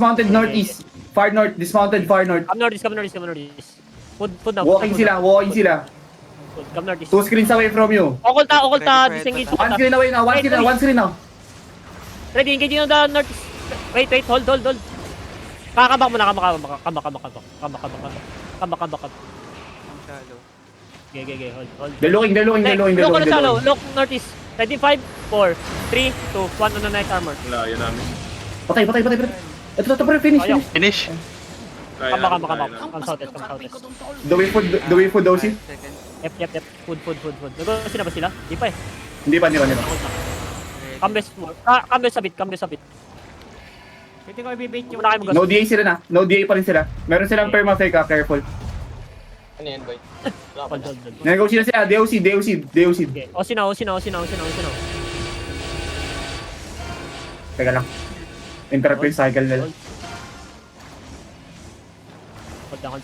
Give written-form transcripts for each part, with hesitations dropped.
Dismounted northeast. Far north, dismounted far north. Come northeast, come northeast, come northeast. Food now. Walking sila, walking sila. Food, come northeast. 2 screens away from you. Oculta, disengage. 1 screen away now, 1 screen now, 1 screen now. Ready, engage on the northeast. Wait, hold. Kakabak mo na, kabak. Okay, hold. They're looking. Look on the shallow, look northeast. Ready, 5, 4, 3, 2, 1 on the night armor. Wala, yan namin. Patay. Ito, finish. Finish. Kabak. Come southwest. The way food, Dosi. Yep. Food. Nag-usin na ba sila? Di pa eh. Hindi pa. Cambes a bit. Pwede ko ibibait yung... Muna kayo mag-gas. No DA sila na. No DA pa rin sila. Meron silang perma-fake, careful. Ano yan, boy? Hold. Negotiate sila, DOC. Okay. Osinaw. Teka lang. Interrupt yung cycle nila. Hold down.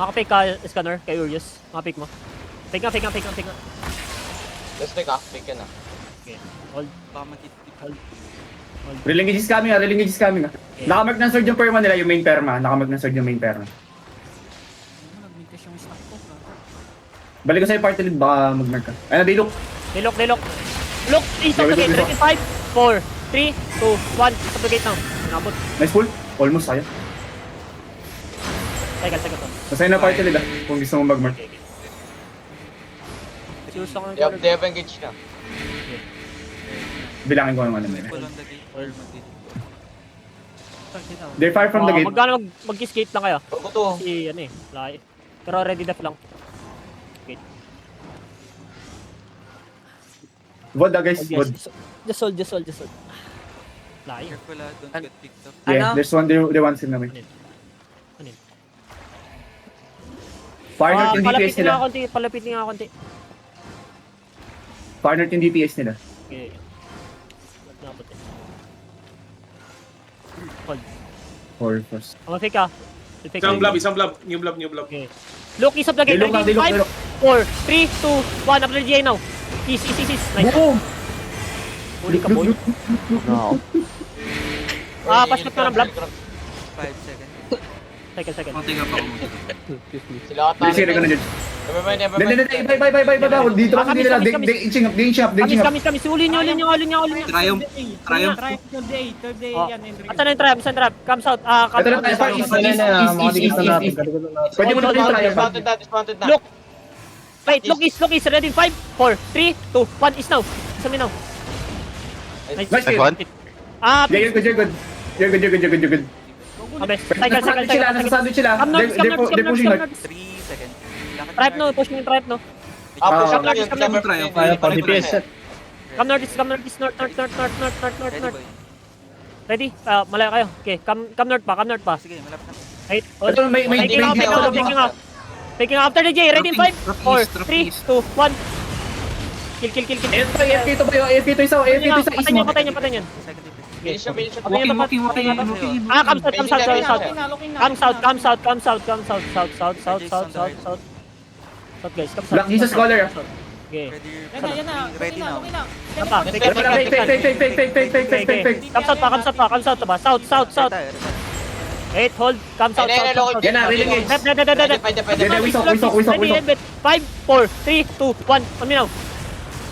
Makapake ka, scanner, kay Urius. Makapake mo. Fake nga. Let's take off, pick yan ah. Okay. Hold. Reeling is coming. Nakamark ng sword yung perma nila, yung main perma. Nagmintas yung stock ko. Balik ko sa'yo party lead, baka mag-mark ka. Ayun na, they look. Look, east of the gate. Ready, 5, 4, 3, 2, 1. East of the gate now. Nabot. Nice pull. Almost tayo. Cycle to. Masaya na party lead kung gusto mo mag-mark. Choose ako ng They have engaged na. Bilangin ko ano nila. They're far from the gate. Magkano mag-kiss gate lang kayo? Bago to. Si lahi. Pero ready def lang. Gate. Voda guys, Yes. Vod. Just hold. Lahi. Yeah, there's one they want sin namin. Ano yun? Far north yung DPS nila. Palapitin nga konti. Far north yung DPS nila. Okay. Nabot eh. Hold. Or first. Fake ka. Fake Isang ka. blob. New blob. Okay. Look, east of the gate. They look now, they look, 5, they look. 4, 3, 2, 1. After the GA now. East. Nice. Boom! Huli ka, boy. Pasok na ng blob. 5 seconds. Second. Sila ata. Bilis ka na dyan. Never mind. Bye. Dito kasi Kamis, nila. kamis. They inching up. Kamis. Ulin nyo. Triumph. Third day Oh. yan. Enrique. Asan na yung trap? Comes out. Ito na tayo. East. Pwede mo na rin tayo. Dismounted na. Look. Wait, look east. Ready? 5, 4, 3, 2, 1. Is now. Isa now. Nice Nice kill. one. You're good. Kamis. Nasa sandwich sila. Come north. They're pushing north. 3 seconds. Trap no. Push yung trap no. Push up Ah, lang yun. come Never Triumph. mind. Come north. North. Ready? Malaya kayo. Okay. Come north pa. Sige, malapit na. Wait. Ito, may Taking off after the J. Ready? 5, 4, 3, 2, 1. Kill. AFK to ba yun? AFK to isa. East mo. Patay niyan. Second defense. Finish siya. Looking Come south. South guys, come south. Black Jesus Scholar. Okay. Ready? Yan na. Ready now. Apa? Fake. Come south ba? South. Wait, hold. Come south. Yan na, really engage. Pwede. We sock. Ready, 5, 4, 3, 2, 1. On me now.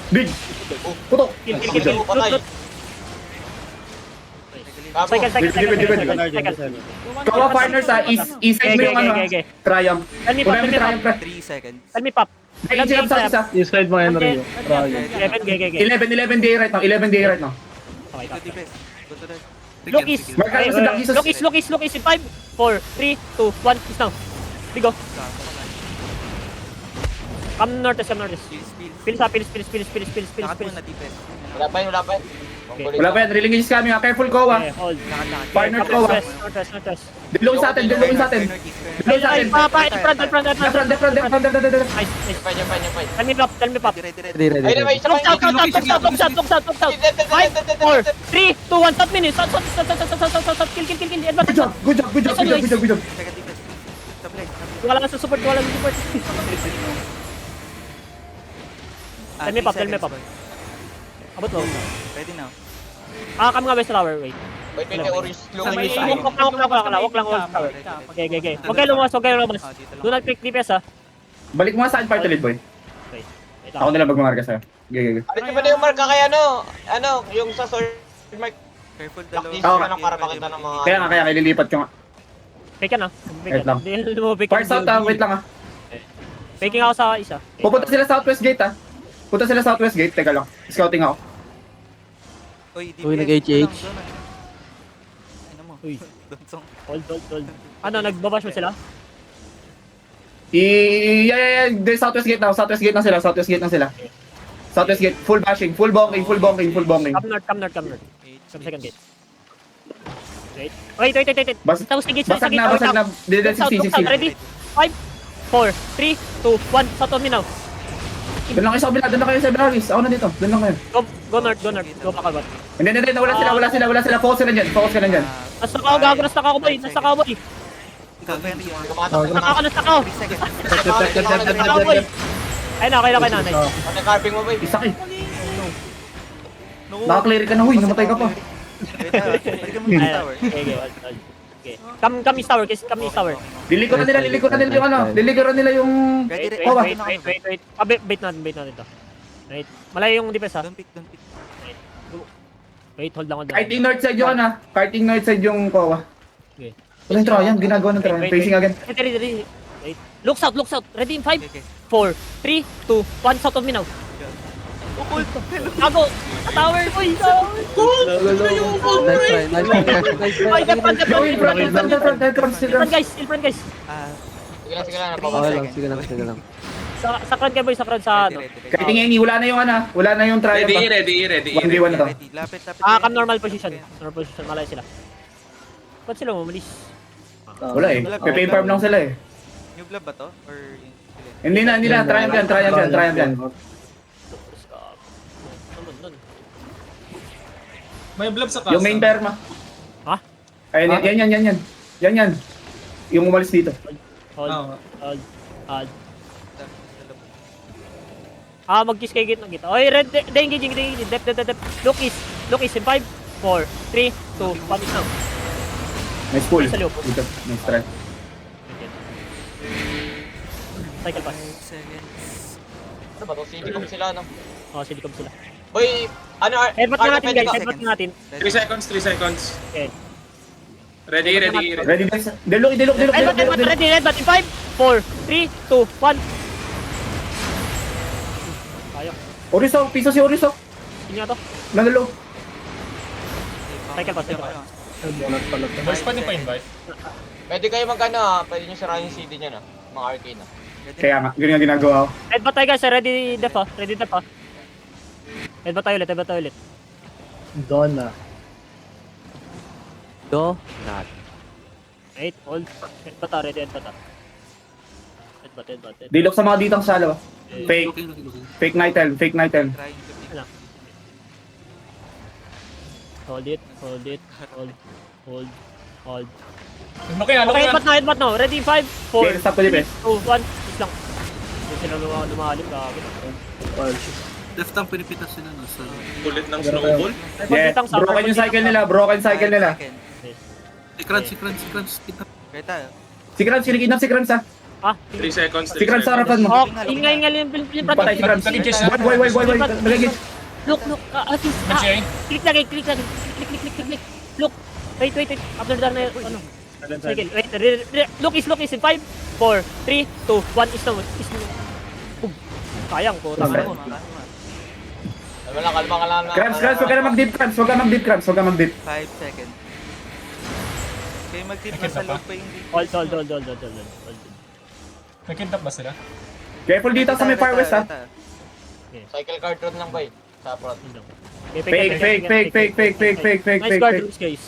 Big. Putok. Kill. Patay. Cycle. Kawa partners east side mo yung ano. Okay. Triumph. Tell me, Kunin mo yung Triumph. 3 seconds. Tell me, Pop. Ay, inching up sa isa. East side mo, Henry. 11, day right now. 11 day right now. Okay, Good defense. Go to the... Look east. Mark ka sa Black Jesus. Look east. 5, 4, 3, 2, 1. Is now. We go. Come north. Pilis. Lakat mo na defense. Wala pa yun. Wala pa yan. Really engage coming. Careful, Kowa. Okay, hold. Partner Kowa. Northwest. Dilong sa atin. Ay, pa, in front. Defront. Nice. Yan. Tell me, Pop. Ready. Ay, na, may isa Look pa. south. 5, 4, 3, 2, 1. Stop minutes. South. Kill. Advance. Good job. Second defense. Stop leg. Wala ka sa support. Tell me, Pop. Abot mo. Ready now. Come nga West Tower. Wait. Wait, Oris, Sa looking may- is Wag lang, tower. Okay. Huwag kayo lumabas, huwag kayo lumabas. Do not pick DPS ha. Balik mo nga sa akin, party lead boy. Wait Ako lang. nila magmamarka sa'yo. Gigi. Ano ba na yung marka kaya yung sa sword mark? Careful, Practice dalawa. naman para makita ng mga... Kaya ililipat ko nga. Pick ka na. Wait lang. Hindi mo pick. Far south wait lang Picking ako sa isa. Pupunta sila southwest gate Punta sila southwest gate, teka lang. Scouting ako. Uy, nag-HH. Ano mo? Uy. Donsong. Hold. Ano, nagbabash mo sila? Yeah. There's southwest gate now. Southwest gate na sila. Southwest gate. Full bashing. Full bonking. Come north. Come second gate. Wait. Tapos sa gate. Basag na. South, ready? 5, 4, 3, 2, 1. South on me now. Doon lang kayo sa kabila. Ako na dito. Doon lang kayo. Go north. Go back agad. Hindi. Wala sila. Focus ka lang dyan. Nasa ka, gago. Nasa ka, boy. Ikaw, Ferry. Nasa ka. 3 seconds. Nasa ka, boy. Ayun na, okay na. Nice. Ano carving mo ba? Isa ka Naka-clear ka na. Huy, namatay ka pa. Wait, pwede ka muna sa tower. Okay. Come east tower, come east tower. Lilikuran nila yung Ready. Wait. Bait natin to. Wait. Malayo yung defense ha. Don't pick. Wait, hold lang. Karting north side yung Karting north side yung Kowa. Okay. Wala yung Trayan. Ginagawa ng Trayan. Facing again. Ready. Wait. Look south. Ready in 5, Okay. 4, 3, 2, 1. South of me now. Gago. Tower, boy. In front guys. Sige lang, Sige lang. Sa front kayo boy, sa front sa ano. Karting Eni. Wala na yung Trayan pa. Ready. 1v1 na to. Lapit. Come normal position. Malay sila. Ba't sila umalis? Wala eh. Pepe farm lang sila eh. New blood ba to? Or... Hindi na. Trayan dyan. May blob sa casa. Yung main perma. Ha? Ayun, yan. Yung umalis dito. Hold. Mag-kiss kayo gate ng gate. Oy, red, engaging. Dep. Look is in 5, 4, 3, 2, 1 is now. Nice pull. Sa loob. Dito. Nice try. Cycle pass. 5 seconds. Ano ba to? Silicom sila, no? Silicom sila. Boy, ano? Headbutt na natin guys, headbutt na natin. 3 seconds. Okay. Ready. Ready guys. Delok. Ready, headbutt in 5, 4, 3, 2, 1. Tayo. Oriso. Piso si Oriso. Hindi nga to. Nalalo. Cycle pass. Boys, pwede pa invite? Pwede kayo pwede nyo sirahin yung CD niya, mga arcane, Kaya nga. Ganyan ang ginagawa ko. Headbutt tayo guys, ready def ha. Headbutt tayo ulit. Donna. Wait, hold. Headbutt ha, ready headbutt ha. Headbutt. Dilok sa mga ditang salo. Fake. Fake nightel. Trying to pick. Hold it. Hold. Okay, Okay, headbutt no. Ready, 5, 4, Okay, stop ko di bes. 2, 1. Is lang. Hindi sila lumalim. Gagawin. Left ang pinipitas sila no sa... Bullet ng snowball. Yeah. Broken yung cycle nila. Si Crunch. Kita. Kaya tayo. Si Krams, kinikidnap si Krams ha. 3 seconds. Si Krams sa harapan mo. Oh, ingay yung Patay si Krams. Boy. Nalagay. Look. Click lagi. Click. Look. Wait. After that na ano. Cycle. Wait. Look is in 5, 4, 3, 2, 1 is now. Boom. Sayang po. Kalma ka lang. Krams, huwag ka na mag-dip, Krams. Huwag ka mag-dip. 5 seconds. Kayo mag-tip na sa loob pa yung Hold. Nag-kidnap ba sila? Careful dito sa may far west ha. Cycle card run lang, boy. Sa front. Fake. Nice guard rules guys.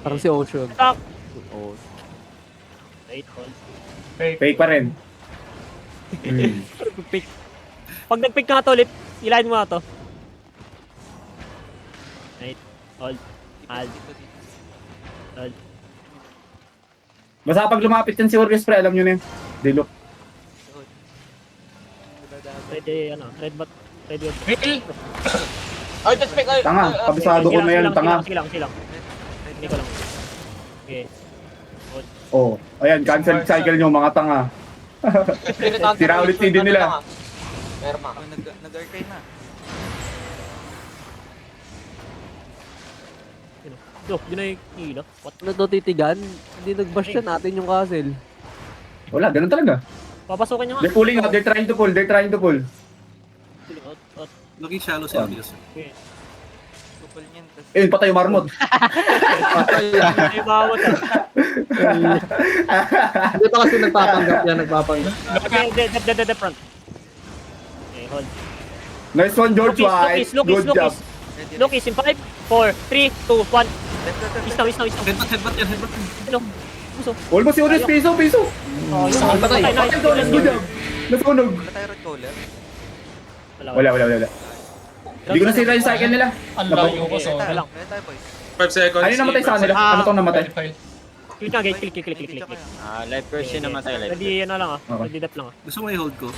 Parang si Ocean. Attack. Wait, hold. Fake pa rin. Pick. Pag nag-pick ka nga to ulit, ilahin mo nga to. Wait, hold. Basta pag lumapit yan si Orges pre, alam nyo na yun. Dilok. Ready, red bot. Ready. Will! Ay, just pick. Tanga, kabisado ko na yan, tanga. Sige lang. Hindi ko lang. Okay. Oh, ayan, cancel cycle nyo mga tanga. Spirit Hunter. Tira ulit CD nila. Perma. Nag-arcane na. Look, yun na yung kilo. What? Ano to titigan? Hindi nag-bash yan natin yung castle. Wala, ganun talaga. Papasukin nyo nga. They're pulling up, they're trying to pull. Out. Laging shallow si Adios. Okay. Kupal niyan. Tas Eh, patay yung marmot. Ay, bawat ah. Dito kasi nagpapanggap yan, nagpapanggap. Okay, the front. Okay, hold. Nice one, George White. Good job. Lucas in 5, 4, 3, 2, 1. Is now. Headbutt yan. Ano? Puso. Almost yun, piso. Oh, yun. Patay. Patay ko, let's go job. Nasunog. Wala tayo red caller. Wala. Hindi ko nasira yung cycle nila. Ang layo ko, sorry. Wala lang. Kaya tayo boys. 5 seconds. Ano yung namatay sa kanila? Ano tong namatay? Click na, click. Live person namatay. Ready, ano lang ah. Okay. Ready dep lang ah. Gusto mo i-hold ko?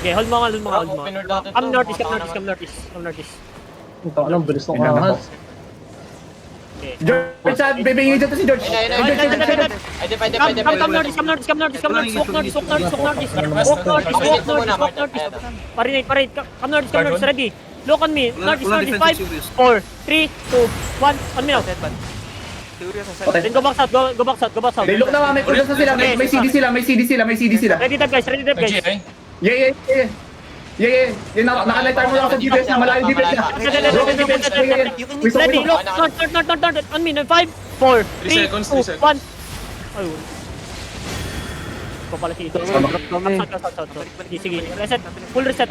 Okay, hold mo nga. Open door natin to. Come northeast. Ito, alam, bilis ng Tingnan ahas. Okay. George, bibingin dyan to si George. Ay, di, pwede. Come northeast. Walk northeast. Parinate. Come northeast, ready. Look on me. Northeast, 5, 4, 3, 2, 1. On me now. Deadband. Furious sa Okay. Then go back south. They look na may kudas na sila. May CD sila. Ready dep guys. GI. Yeah. Yung nakalitar mo lang sa GPS na malayo GPS na. Ready, look, north. On me, 5, 4, 3, seconds, 2, 1. Ayun. Papala si Ito. Drop kami. Sige. Reset. Full reset.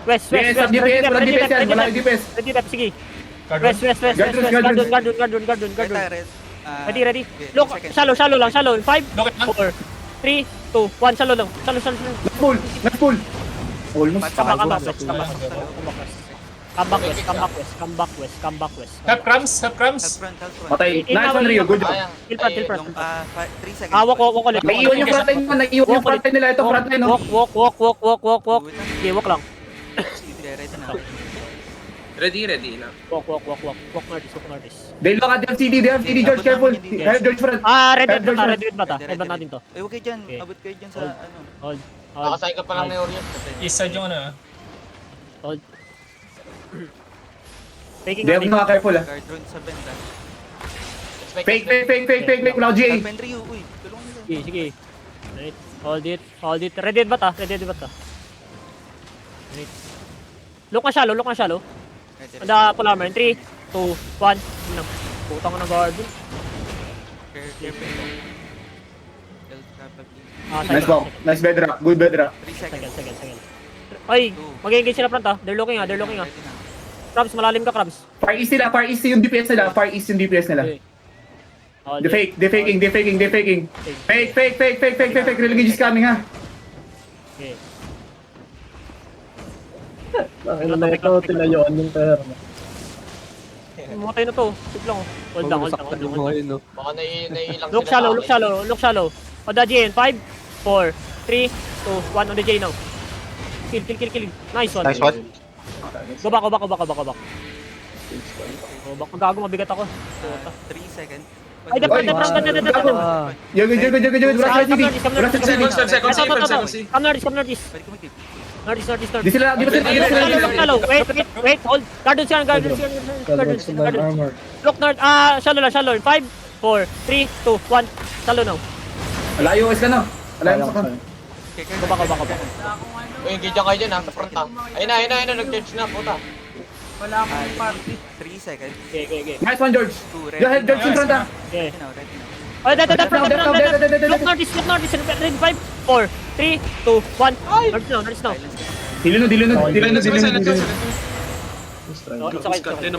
West. Yes, sa GPS, walang GPS yan, malayo GPS. Ready, Pep, sige. Guard. West. Guard. Ready. Look, shallow lang. 5, Look at 4, 3, 2, 1. Shallow lang. Nag-pull. Almost. Come back west. Help crumbs. Patay. Nice one, Rio. Good job. Kill front. 3 seconds. Walk ulit. Naiiwan yung frontline nila. Ito, frontline, no? Walk. Okay, walk lang. Ready na. Ready na. Walk northeast. They look at their CD, George, careful. George, front. Red bata. Red natin to. Eh, okay dyan. Okay. Abot kayo dyan sa ano. Hold. Nakasay ka pa lang ni Orion. East side yung ano. Hold. Faking They have natin. mga careful, ah. Guard drone sa benda. Fake. Wala ko GA. Infantry, uy. Tulungan nila. Sige. Right. Hold it. Red bata. Right. Look na shallow. Ready. Anda full armor. 3, 2, 1. Putang ko ng guard. Careful. Nice walk. Nice bedrock. Good bedrock. 3 seconds. Second. Ay, mag-engage sila front ah. They're looking ah. Ready na. Krabs, malalim ka Krabs. Far east yung DPS nila. Okay. Hold it. They faking. Fake. Relegation is coming, ha? Okay. Ano na ito, tinayuan yung pera. Matay na to. Sit lang oh. Hold down. No? Baka naiilang Look shallow. On the J in 5, 4, 3, 2, 1 on the J now. Kill. Nice one. Go back. Go back. Gago, mabigat ako. 3 seconds. Ay, dapat. Yo. Wala sa CD. 5 seconds. Come northeast. Pwede ko mag-tip. Northeast. Di ba sila? Shallow. Wait, hold. Guard doon siya. Look north. Shallow. 5, 4, 3, 2, 1. Shallow now. Alayo, is ka na. Alayo sa kan. Go back. Uy, engage kayo dyan ha, sa front ha. Ayun na, nag-charge na, puta. Wala akong party. 3 seconds. Okay. Nice one, George. 2, Go ahead, George, in front, ha? Okay. Ready now. Oh, that. Look northeast. Ready, 5, 4, 3, 2, 1. Northeast now. Silence. It's okay. Along cold Ano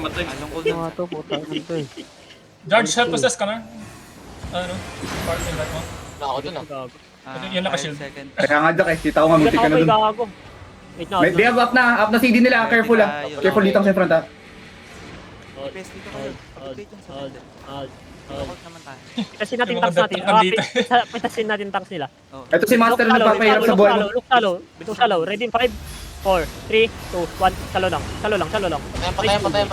nga to, putang ito eh. George, help possess ka na. Ano? Part in that mo. Na ako dun ha. Yun nakashield. 5 seconds. Kaya nga, Jack, kita ko nga, muntik ka na dun. Gago. Wait na. They have up na CD nila, careful, ha? Careful dito sa front, ha? Best dito kayo. Abot kayo dyan sa benda. Out naman tayo. Pitasin natin Yung mga tanks natin. dapat dito. Pitasin natin tanks nila. Ito si Master na nagpapahirap sa buhay. Look shallow. Ready in 5, 4, 3, 2, 1. Salo lang. Salo lang. Salo lang. Patayan. Patay.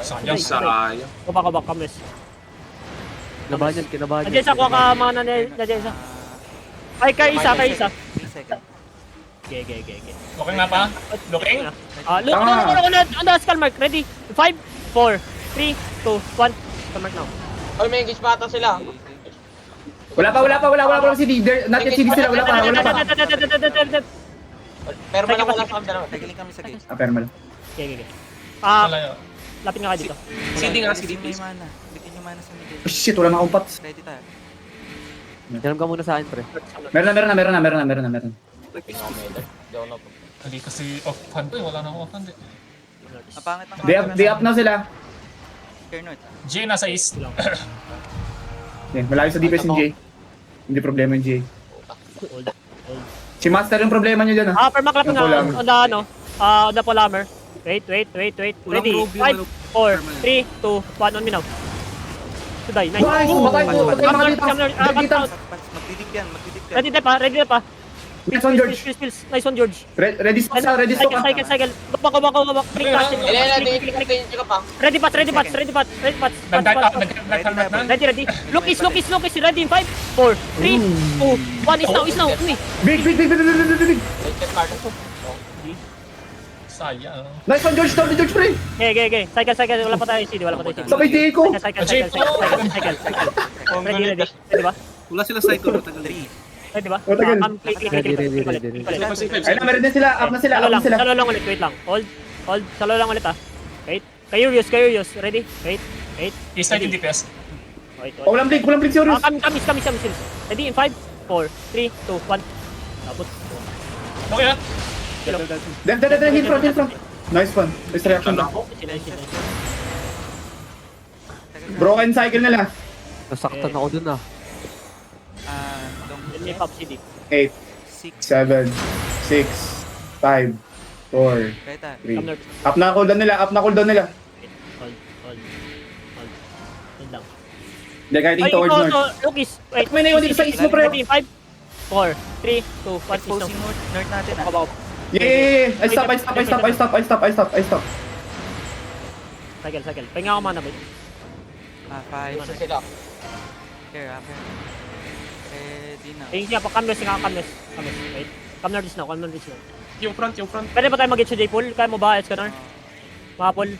Sayang. Sayang. Kabak, kamis. Kinabahan yan, kinabahan Nandiyan sa kuha ka mana nandiyan sa. Ay, kay isa. 3 seconds. Okay. Okay nga pa? Looking? Look, Tama. ano, skull mark. Ready? 5, 4, 3, 2, 1. Skull mark now. Oy, may engage pa ata sila. Wala pa CD. Not yet CD sila, wala pa. Pero malang wala sa kami dalawa. Tagiling kami sa gate. Pero mal. Okay. Malayo. Lapit nga kayo dito. CD nga, CD Bigyan please. yung mana. Bigyan yung mana sa middle. Oh, shit, wala na akong pots. Ready tayo. Diyan ka muna sa akin, pre. Meron na. Hindi ako na po. Hindi kasi off-hand eh. Wala na akong off-hand eh. Ang pangit ng Day up na sila. Care North. J nasa east. Okay, malayo sa DPS yung Jay. Hindi problema yung Jay. Hold. Si Master yung problema nyo dyan ah. Permac lapit Yung nga. polymer. On the ano. On the polymer. Wait. Walang Ready? probe yung 5, ano, 4, permanent. 3, 2, 1 on me now. To die. Nice. Nice! Matay ko! Matay mga dito! Dito! Magdidig yan. Ready na pa. Nice one, George! Skills. Nice one, George. Ready stock ka, ready stock ka. Cycle. Gabak. Click touch. Tingin ka pa. Ready pat. Nag-helmet na? Ready. Look is. Ready in 5, 4, 3, 2, 1. Is now. Big! Check card. Sayang. Nice one, George! Down to George, pre! Okay. Cycle. Wala pa tayo CD. Sabay tingin ko! Cycle. Ready ba? Wala sila cycle, matagal. 3. Ready ba? Matagal. Ready. Ayun na, meron din sila. Up na sila. Salo lang ulit. Wait lang. Hold. Salo lang ulit Wait. Curious. Ready? Wait. East side yung DPS. Wait. Oh, walang blink, serious. Kamis. Ready in 5, 4, 3, 2, 1. Tapos. Okay na. Then, heal front. Nice one. Nice reaction ba? Broken cycle nila. Nasaktan ako dun ah. May pop CD. 8, 6. 7, 6, 5, 4, Ready tayo. 3. Up na cooldown nila. Hold lang. They're guiding towards north. Lukis. Wait. May naiwan dito sa east mo, pre. Ready in 5, 4, 3, 2, 1. Exposing North natin Yeah. I stop. Cycle. Pahinga ako mana, boy. 5. Isa sila. Care. Ready na. Pahinga pa. Kamis. Wait. Come north now. Yung front. Pwede ba tayo mag-get sa J-Pool? Kaya mo ba? Escanor? Mga Paul?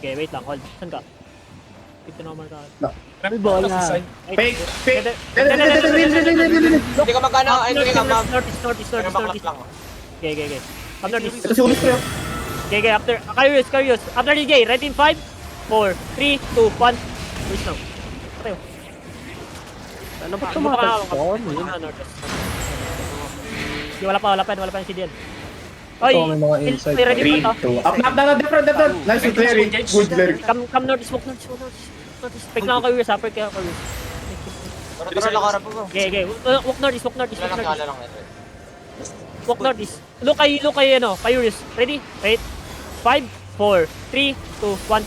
Okay, wait lang. Hold. Saan ka? Ito naman ka. May ball na. Fake. Hindi ka magkano. Ay, hindi ka mag. Northeast. Pero baklat lang. Okay. Come northeast. Ito si Ulis, pre. Okay, after. Curious. After DJ, ready in 5, 4, 3, 2, 1. Wait now. Tayo. Ano ba tumatag? Ano yun? Wala pa yung CD yan. Oy, may mga inside. ready 3, pa to. 2. Up na, different. Nice, very good, very. Come northeast, smoke. Pick lang ako curious, Pick lang ako curious. Pero nakaharap ko. Okay. Walk northeast. Wala lang ito. Walk northeast. Look kay curious. Ready? Wait. 5, 4, 3, 2, 1.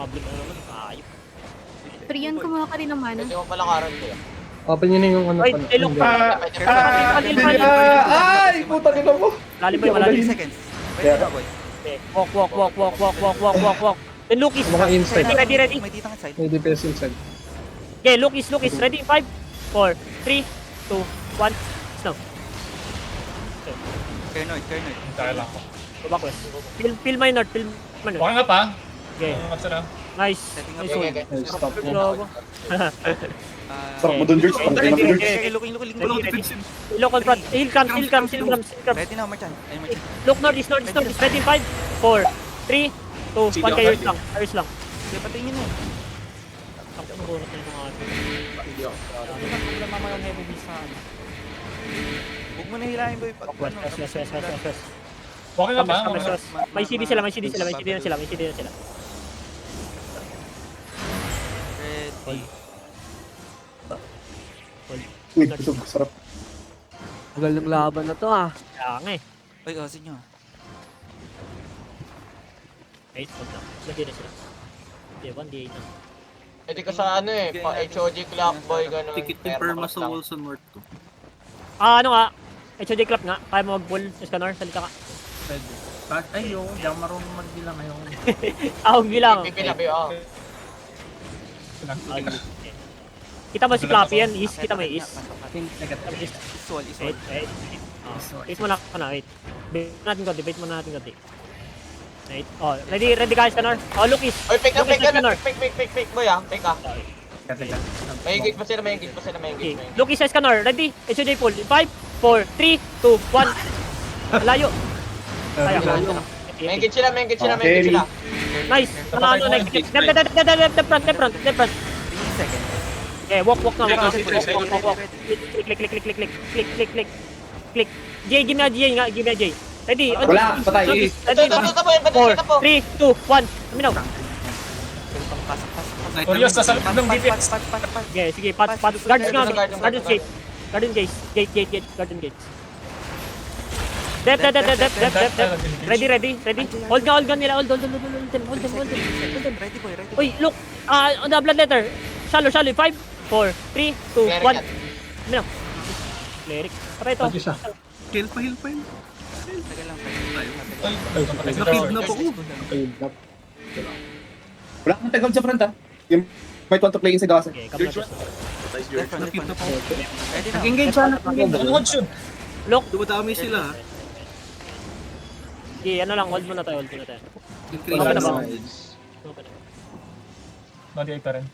Blink na naman. Ayop. Trian, kumuha ka rin ng mana. Hindi mo pala karan ko. Open yun yung ano. Oy, ilok pa. Ay, puta nila mo. Lalim ba yung malalim? 3 seconds. Ready na, boy. Okay. Walk. Then Lucas. Mga inside. Ready. May ditang inside. May DPS inside. Okay, Lucas. Ready? 5, 4, 3, 2, 1. Snow. Care North. Dahil ako. Go back west. Peel my north. Okay nga pa. Okay. Nice. Setting up. Okay. Stop mo. Logo. Stop mo dun, George. Pantay mo, George. Looking. Look on front. Hill comes. Ready na, Marchan. Ayun, Marchan. Look northeast. Ready? 5, 4, 3, 2, 1. Ayos lang. Sige, patayin nyo na. Takot mo bunot na yung mga Mamaya yung heavy beast sa ano. Huwag mo na hilahin, boy. West. Okay nga pa. May CD sila. Ready. Uy, busog. Sarap. Tagal ng laban na to ah. Kaya nga eh. Uy, osin nyo. Wait, hold lang. Lagyan na sila. Okay, 1D8 na. Pwede ka sa ano pa HOG clock boy, gano'n. Tikit yung perma sa walls sa north ko. Ano nga? HOJ clap nga. Kaya mo mag-pull. Scanner, salita ka. Pwede. Ay, yo, hindi ako marunong magbilang ngayon. Ahog bilang. Pipila, oo. Kita mo si Clappy yan, is. Kita mo yung is. Is. Isol, isol. Wait, wait. Wait muna ka na, wait. Bait natin konti, bait muna natin konti. Wait. Oh, ready guys, Scanner. Oh, look is. Oy, pick, Look is, Scanner. pick, boy ah. Pick ah. Teka. May engage pa sila, may engage. Okay. Look is, Scanner. Ready? HOJ pull. 5, 4, 3, 2, 1. Layo. Kaya ka. May engage sila. Nice. Ano, next. Left front. 3 seconds. Okay, walk na. Walk. Click. Jay, give me a Jay. Ready? Wala, patay. Ready? Ito, boy. 4, 3, 2, 1. Aminaw. Curious, nasa loob ng DPS. Okay, sige, pat. Guards nga. Garden gate. Gate. Garden gate. Dep. Ready. Hold gun nila. Hold them. Ready boy, ready. Uy, look. On the blood letter. Shallow. 5, 4, 3, 2, 1. Aminaw. Cleric. Patay ito. Heal pa. Tagal lang. Nakid na po. Wala kang tagal sa front, ha? Yung might want to play in sa gasa. Okay, come na. Left front. Ready na. Nag-engage siya. Ano yun? Look. Dumadami sila. Okay, ano lang. Hold muna tayo. Increase Okay na ba? size. Body eye pa rin.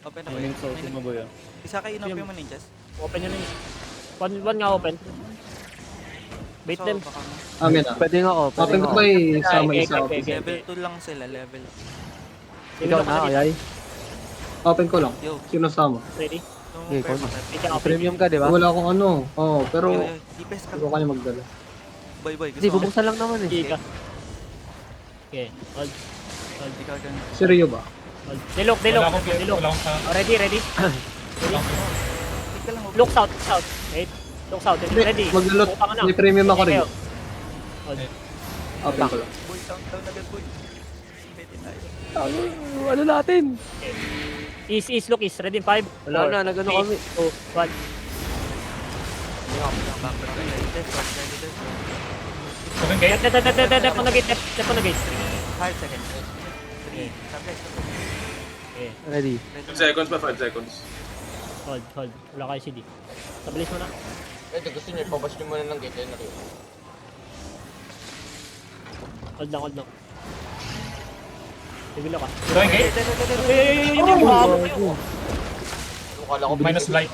Open na boy. Isa kayo inop yung ninjas. Open yun yung... One nga open. Bait them. Amin ah. Pwede nga ako. Open ko ba sama isa Okay. Level 2 lang sila, level. Ikaw na, ayay. Open ko lang. Yo, Sino sama? Ready? Okay, ikaw na. Bait ka open. Premium ka, di ba? Wala akong ano. Oo, pero yo, DPS ka. hindi ko kaya magdala. Boy, Hindi, bubuksan lang naman Okay eh. ka. Okay. Hold. Ikaw dyan. Si Rio ba? Hold. Dilok. Wala akong sa... Oh, ready. Click ka lang. Look south. Wait. Look south. Ready. Maglulot. Putang na. May premium ako rin. Hold. Open ko lang. Boy, countdown agad boy. Pwede tayo. Ano natin? East. Look east. Ready? 5. Wala na, nagano kami. 2, 1. Open gate. Dep on the gate. 5 seconds. 3. Subject. Okay. Ready. 5 seconds pa, 5 seconds. Hold. Wala kayo CD. Stabilis mo na. Ito, gusto nyo, ipabash nyo muna ng gate. Ayun na kayo. Hold lang. Tigil ka. Going gate. Yung Kala ko Minus blight.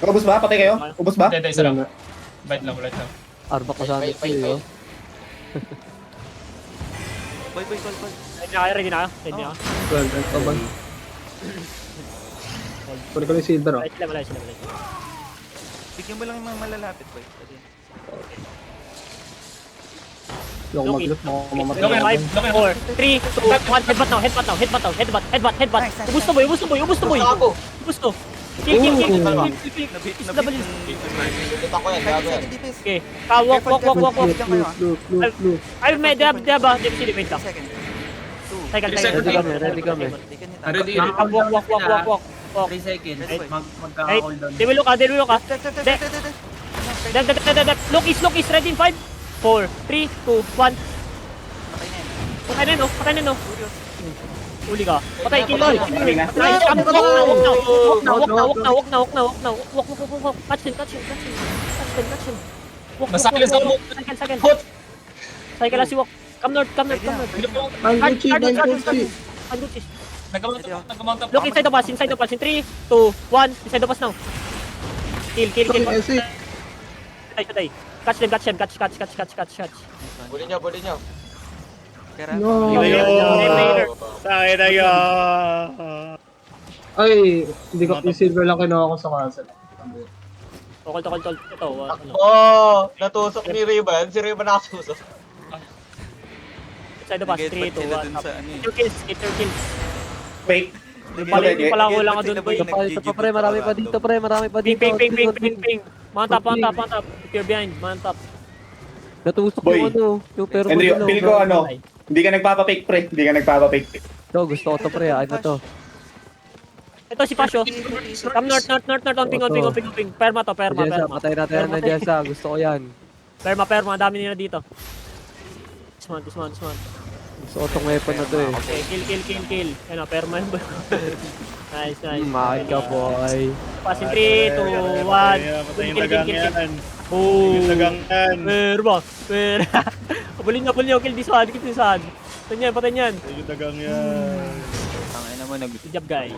Ubus ba? Patay kayo? Ubus ba? Hindi, isa lang. Blight lang. Arba ko sa amin. Fight. Boy, call. Ready na. 12, ito ba? Pwede ko yung silver oh. Right sila. Bigyan mo lang yung mga malalapit boy. Pwede. Hindi ako mag-loot, mamamatay. Okay. 5, 4, 3, 2, 1. Headbutt. Nice. Ubus to boy. Ako. Ubus to. Kill. Nabit. Dito ako yan, gago yan. DPS. Okay. Walk. Loot. Ay, may deba. CD, wait lang. 3 seconds. 2. Cycle. Ready kami. They can hit. Ready. Walk. 3 seconds. Ready, boy. Magkaka-hold on. They will look ka. Look is ready in 5, 4, 3, 2, 1. Patay na yan. Patay na no. Uli ka. Patay, kill. Patay na. Nice. Walk. Catch him. Walk. Nasakilis ako. Cycle. Hot. Cycle na si Walk. Come north. Ang Gucci. Nag-mount up. Look inside the pass. In 3, 2, 1. Inside the pass now. Kill. Patay. Catch them. Catch. Bully nyo. Kera. No. Sakit na yun. Ay, hindi ko, yung silver lang kinuha ko sa cancel. Tol. Ito. Natusok ni Riban. Si Riban nakatusok. Inside the pass. 3, 2, 1. Sila dun sa ano eh. 2 kills. Fake. Palit pala ko lang doon. Ito pa pre, marami pa dito pre, marami pa dito. Ping. Mount up. If you're behind, mount up. Natusok Boy. yung ano, yung pero Andrew, feel ko ano, hindi ka nagpapapake pre. Ito, gusto ko to pre, ano to. Ito si Pasho. Come north. On ping. Perma to, perma. Jessa, patay natin yan na Jessa. Gusto ko yan. Perma. Ang dami nila dito. Dismount. Gusto ko tong weapon na to eh. Okay, kill. Ano, perma yun. Nice. Makakit ka boy. Passing 3, 2, 1. Kill. Boom. Perma. Abulin niyo. Kill this one. Patay niyan. Ang ina mo, Good job, guys.